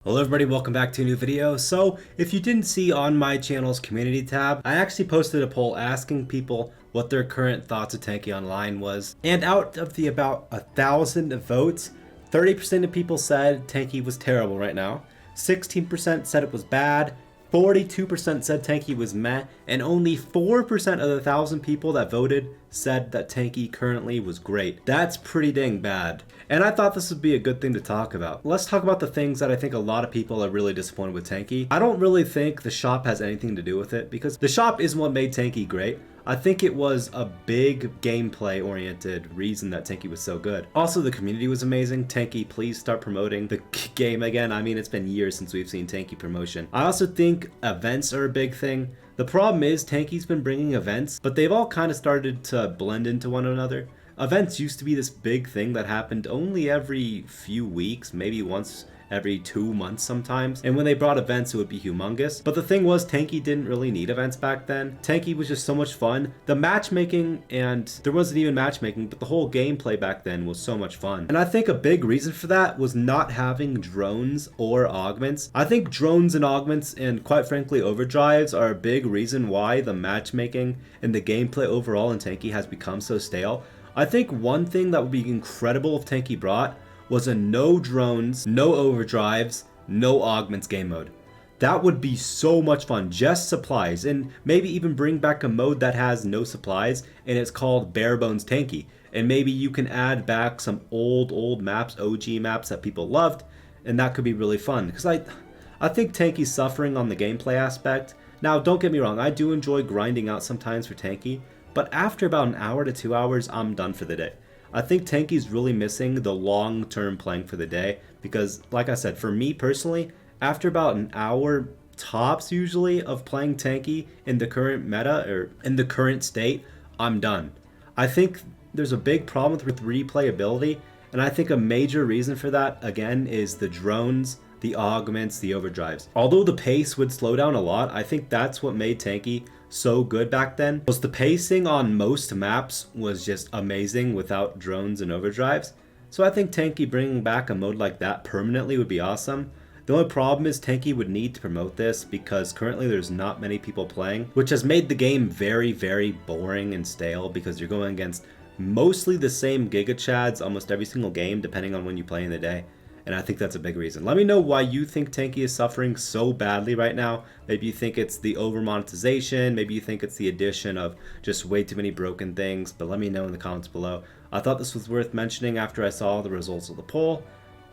Hello everybody, welcome back to a new video. So if you didn't see on my channel's community tab, I actually posted a poll asking people what their current thoughts of Tanki Online was. And out of the about 1,000 votes, 30% of people said Tanki was terrible right now, 16% said it was bad, 42% said Tanki was meh, and only 4% of the 1,000 people that voted said that Tanki currently was great. That's pretty dang bad. And I thought this would be a good thing to talk about. Let's talk about the things that I think a lot of people are really disappointed with Tanki. I don't really think the shop has anything to do with it because the shop isn't what made Tanki great. I think it was a big gameplay oriented reason that Tanki was so good. Also, the community was amazing. Tanki, please start promoting the game again. I mean, it's been years since we've seen Tanki promotion. I also think events are a big thing. The problem is Tanki's been bringing events, but they've all kind of started to blend into one another. Events used to be this big thing that happened only every few weeks, maybe once every 2 months sometimes, and when they brought events it would be humongous. But the thing was, Tanki didn't really need events back then. Tanki was just so much fun. The matchmaking, and there wasn't even matchmaking, but the whole gameplay back then was so much fun. And I think a big reason for that was not having drones or augments. I think drones and augments and quite frankly overdrives are a big reason why the matchmaking and the gameplay overall in Tanki has become so stale. I think one thing that would be incredible if Tanki brought was a no drones, no overdrives, no augments game mode. That would be so much fun, just supplies, and maybe even bring back a mode that has no supplies and it's called bare bones Tanki. And maybe you can add back some old maps, OG maps that people loved, and that could be really fun. Because I think Tanki's suffering on the gameplay aspect. Now don't get me wrong, I do enjoy grinding out sometimes for Tanki, but after about an hour to 2 hours, I'm done for the day. I think Tanki's really missing the long-term playing for the day because, like I said, for me personally, after about an hour tops usually of playing Tanki in the current meta or in the current state, I'm done. I think there's a big problem with replayability, and I think a major reason for that, again, is the drones, the augments, the overdrives. Although the pace would slow down a lot, I think that's what made Tanki so good back then. Was the pacing on most maps was just amazing without drones and overdrives. So I think Tanki bringing back a mode like that permanently would be awesome. The only problem is Tanki would need to promote this because currently there's not many people playing, which has made the game very, very boring and stale because you're going against mostly the same Giga Chads almost every single game depending on when you play in the day. And I think that's a big reason. Let me know why you think Tanki is suffering so badly right now. Maybe you think it's the over monetization. Maybe you think it's the addition of just way too many broken things. But let me know in the comments below. I thought this was worth mentioning after I saw the results of the poll.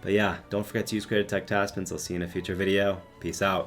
But yeah, don't forget to use Creative Tech Taspens. I'll see you in a future video. Peace out.